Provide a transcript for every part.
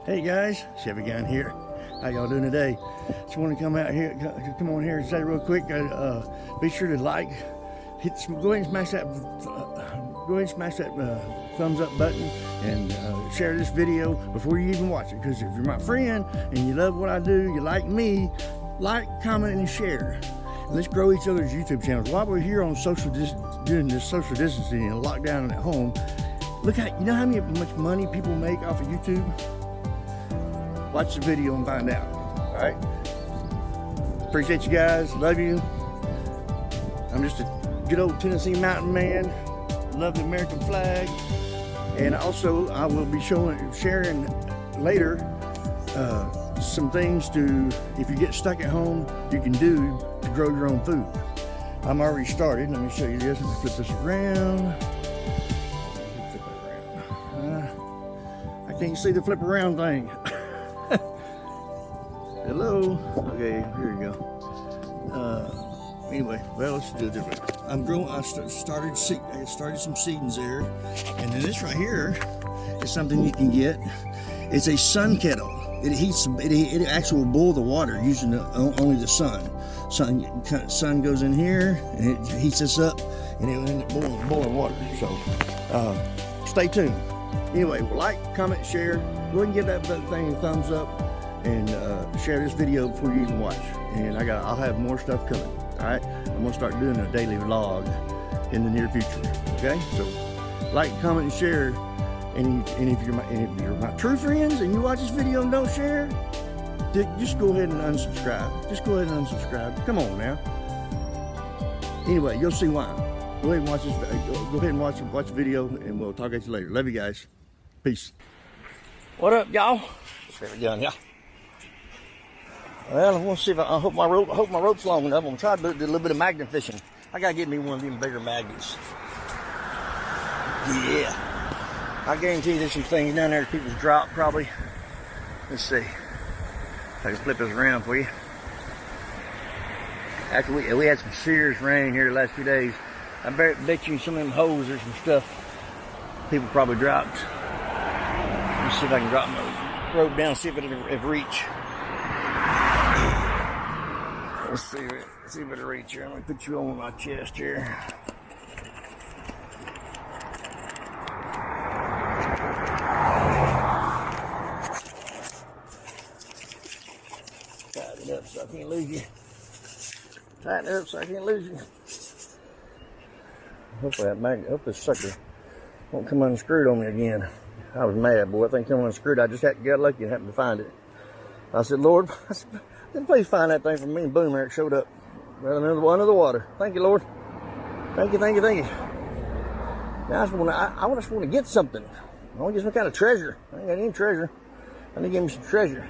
Hey guys, Chevy Gun here. How y'all doing today? Just want to come out here, come on here and say real quick. Be sure to like, go ahead and smash that, thumbs up button, and share this video before you even watch it. Because if you're my friend and you love what I do, you like me, like, comment, and share. And let's grow each other's YouTube channels. While we're here on doing this social distancing and lockdown at home, look at, you know how much money people make off of YouTube? Watch the video and find out. All right. Appreciate you guys. Love you. I'm just a good old Tennessee mountain man. Love the American flag. And also, I will be sharing later some things if you get stuck at home, you can do to grow your own food. I'm already started. Let me show you this. Let me flip this around. I can't see the flip around thing. Hello. Okay, here we go. Anyway, well, let's do it different. I started some seedings there, and then this right here is something you can get. It's a sun kettle. It heats. It actually will boil the water using only the sun. Sun goes in here, and it heats this up, and it will end up boiling water. So, stay tuned. Anyway, like, comment, share. Go ahead and give that thing a thumbs up. And share this video before you even watch. And I'll have more stuff coming. All right, I'm gonna start doing a daily vlog in the near future. Okay, so like, comment, and share. And if you're my true friends and you watch this video and don't share, just go ahead and unsubscribe. Just go ahead and unsubscribe. Come on now. Anyway, you'll see why. Go ahead and watch this. Go ahead and watch the video, and we'll talk at you later. Love you guys. Peace. What up, y'all? There we go, yeah. Well, I want to see if I hope my rope's long enough. I'm gonna try to do a little bit of magnet fishing. I gotta get me one of them bigger magnets. Yeah, I guarantee there's some things down there that people's drop probably. Let's see. If I can flip this around for you. After we had some serious rain here the last few days, I bet you some of them holes there's some stuff people probably dropped. Let me see if I can drop my rope down, see if it'll reach. Let's see if it'll reach here. Let me put you on my chest here. Tighten it up so I can't lose you. Tighten it up so I can't lose you. Hope this sucker won't come unscrewed on me again. I was mad, boy. That thing come unscrewed. I just got lucky and happened to find it. I said, Lord, please find that thing for me. And boom, there it showed up. Right under the water. Thank you, Lord. Thank you. Now I just want to get something. I want to get some kind of treasure. I ain't got any treasure. I need to get me some treasure.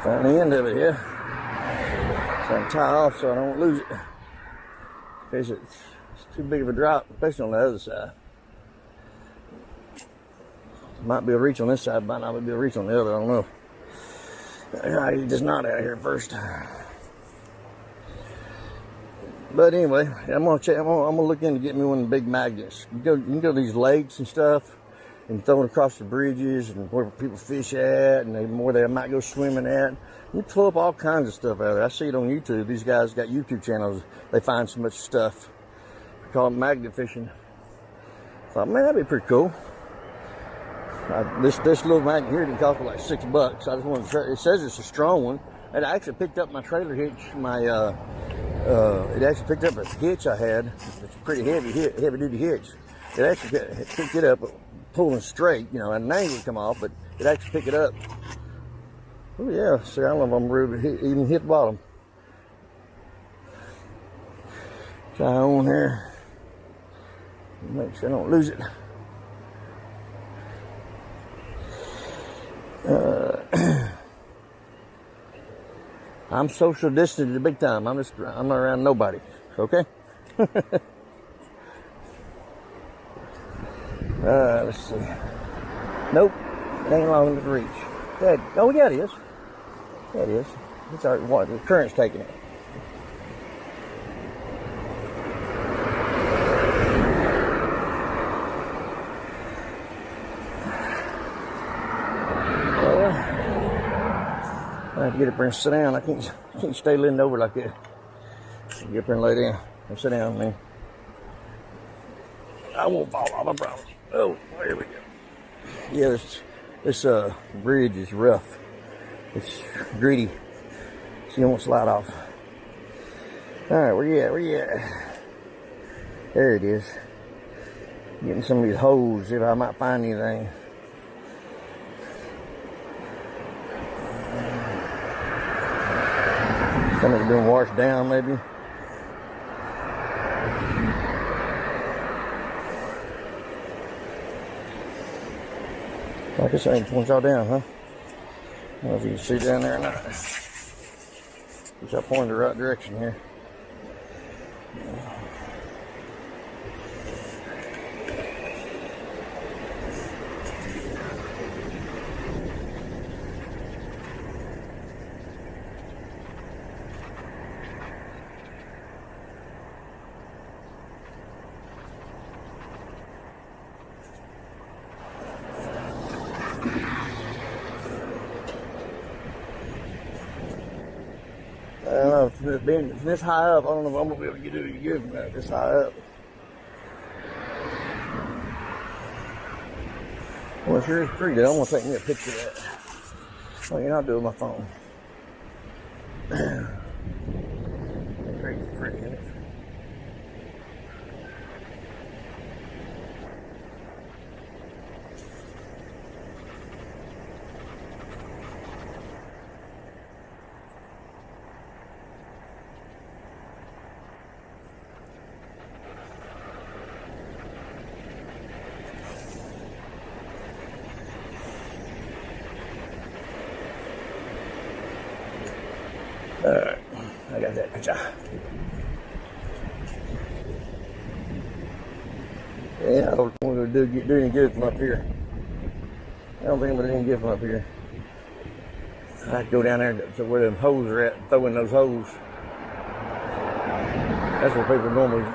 Find the end of it here. So I can tie off so I don't lose it. Because it's too big of a drop, especially on the other side. Might be a reach on this side, might not be a reach on the other, I don't know. I get this knot out here first. But anyway, I'm gonna look into getting me one of the big magnets. You can go to these lakes and stuff and throw it across the bridges and where people fish at and where they might go swimming at. You pull up all kinds of stuff out there. I see it on YouTube. These guys got YouTube channels. They find so much stuff. They call it magnet fishing. I thought, man, that'd be pretty cool. This little magnet here didn't cost me like $6. I just wanted to try. It says it's a strong one. And I actually picked up my trailer hitch. It actually picked up a hitch I had. It's a pretty heavy duty hitch. It actually picked it up, pulling straight, and an angle would come off, but it actually picked it up. Oh yeah, see, I don't know if I'm rude, even hit the bottom. Try on here. Make sure I don't lose it. I'm social distanced the big time. I'm not around nobody. Okay? Let's see. Nope, it ain't long enough to reach. Dead. Oh yeah, it is. Yeah, it is. It's our what? The current's taking it. Well, I have to get up there and sit down. I can't stay leaning over like that. Get up there and lay down and sit down, man. I won't fall off, I promise. Oh, here we go. Yeah, this bridge is rough. It's gritty, so you won't slide off. All right, where you at? Where you at? There it is. Getting some of these holes, see if I might find anything. Something's been washed down, maybe. Like I say, point y'all down, huh? I don't know if you can see down there or not. Get y'all pointing the right direction here. I don't know, if this high up, I don't know if I'm going to be able to do any good from that, this high up. Well, it sure is pretty good. I'm going to take me a picture of that. Oh, you're not doing my phone. Pretty, isn't it? Alright, I got that picture. Yeah, I don't want to do any good from up here. I don't think I'm going to do any good from up here. I have to go down there to where them holes are at, throw in those holes. That's where people normally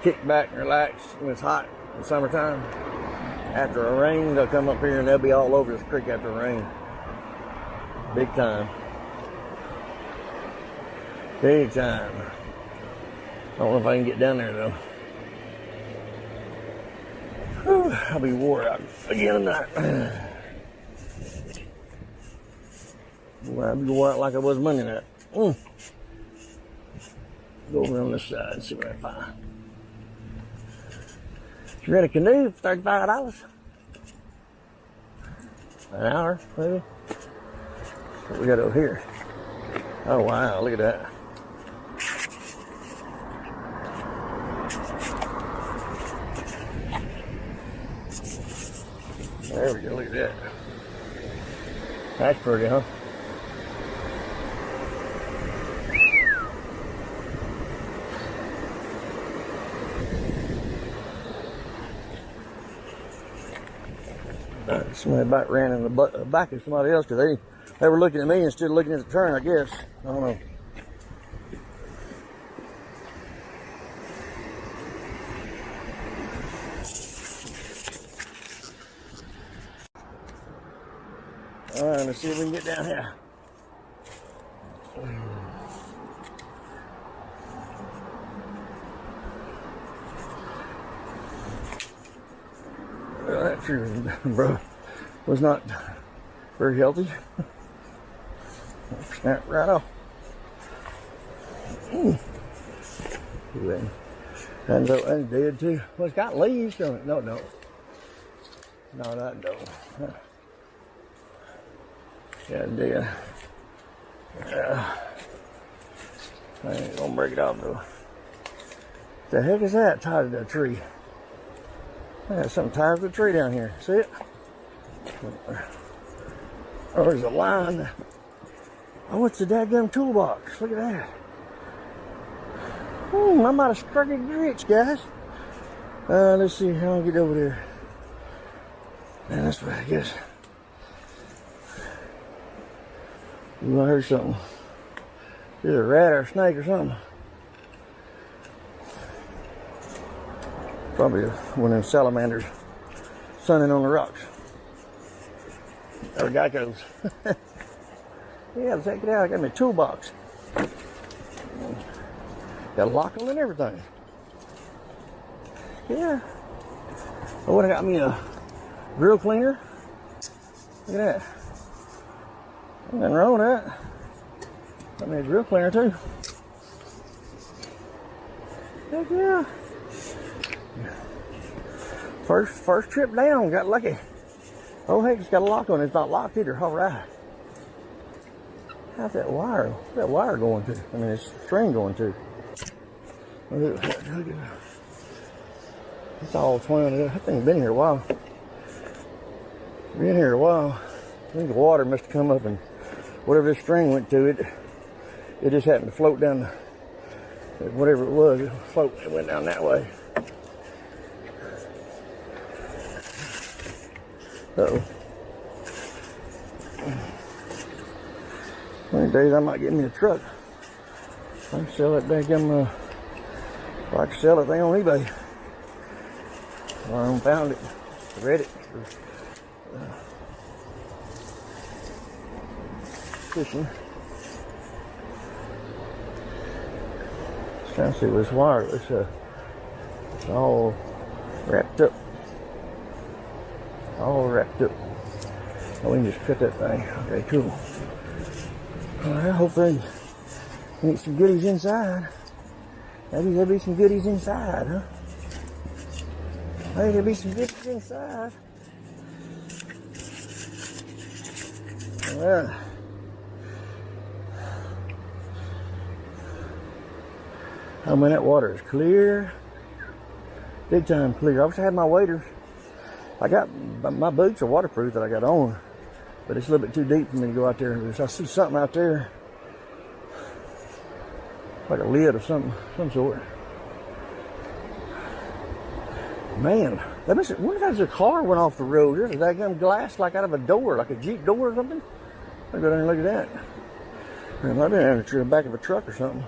kick back and relax when it's hot in the summertime. After a rain, they'll come up here and they'll be all over this creek after a rain. Big time. Big time. I don't know if I can get down there though. Whew, I'll be wore out again tonight. I'll be wore out like I was Monday night. Go over on this side and see what I find. You rent a canoe for $35? An hour, maybe? What we got over here? Oh wow, look at that. There we go, look at that. That's pretty, huh? Somebody about ran in the back of somebody else because they were looking at me instead of looking at the turn, I guess. I don't know. All right, let's see if we can get down here. Well, that tree, bro, was not very healthy. Snap right off. And that's dead too. Well, it's got leaves on it. No, no. No, that don't. Yeah, dead. Yeah. I ain't gonna break it off though. What the heck is that tied to that tree? I got something tied to the tree down here. See it? Oh, there's a line. Oh, it's a dadgum toolbox. Look at that. I might have struck it rich, guys. Let's see how I get over there. Man, that's what I guess. Ooh, I heard something. There's a rat or a snake or something. Probably one of them salamanders sunning on the rocks. Or geckos. Yeah, check it out. I got me a toolbox. Got a lock on it and everything. Yeah. Oh, I got me a grill cleaner. Look at that. Ain't nothing wrong with that. Got me a grill cleaner too. Heck yeah. First trip down, got lucky. Oh heck, it's got a lock on it. It's not locked either. All right. How's that wire? Where's that wire going to? I mean, it's string going to. It's all twined up. That thing's been here a while. Been here a while. I think the water must have come up and whatever this string went to, it just happened to float down. Whatever it was, it went down that way. Uh-oh. One of these days I might get me a truck. I can sell that daggum, I can sell that thing on eBay. I found it, read it. Fishing. Just trying to see this wire. It's all wrapped up. All wrapped up. Oh, we can just cut that thing. Okay, cool. Alright, hopefully get some goodies inside. Maybe there'll be some goodies inside, huh? Maybe there'll be some goodies inside. Alright. I mean, that water is clear. Big time clear. I wish I had my waders. I got my boots are waterproof that I got on, but it's a little bit too deep for me to go out there. I see something out there, like a lid or something, some sort. Man, that must. What if there's a car went off the road? There's a daggum glass like out of a door, like a Jeep door or something. I go down and look at that. Man, I've been in the back of a truck or something.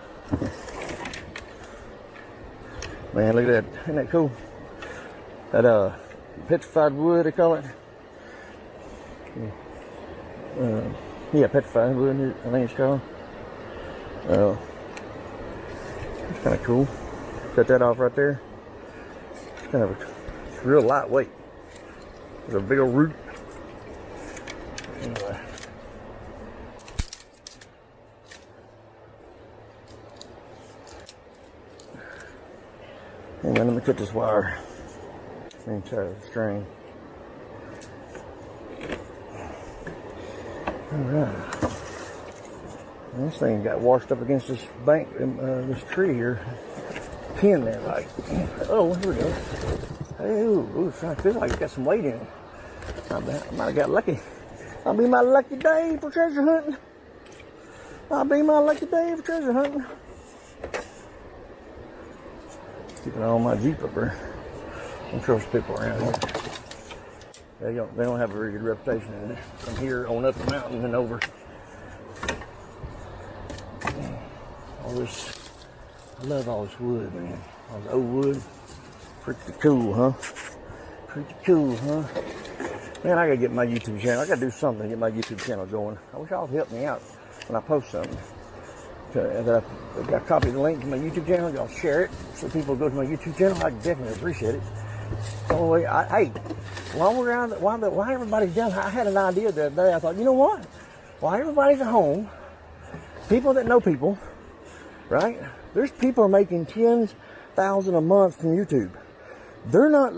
Man, look at that. Isn't that cool? That petrified wood, they call it. Yeah, petrified wood, I think it's called. It's kind of cool. Cut that off right there. It's kind of it's real lightweight. There's a big old root. Anyway. Hang on, let me cut this wire. Let me try the string. Alright. This thing got washed up against this bank, this tree here. Pin there, like. Oh, here we go. Hey, ooh, I feel like it's got some weight in it. I might have got lucky. I'll be my lucky day for treasure hunting. I'll be my lucky day for treasure hunting. Keeping all my Jeep up there. Don't trust people around here. They don't have a very good reputation in it. From here on up the mountain and over. All this, I love all this wood, man. All this old wood. Pretty cool, huh? Pretty cool, huh? Man, I gotta get my YouTube channel. I gotta do something to get my YouTube channel going. I wish y'all would help me out when I post something. I copy the link to my YouTube channel. Y'all share it so people go to my YouTube channel. I definitely appreciate it. It's the only way. Hey, while everybody's down, I had an idea the other day. I thought, you know what? While everybody's at home, people that know people, right? There's people are making $10,000 a month from YouTube. They're not.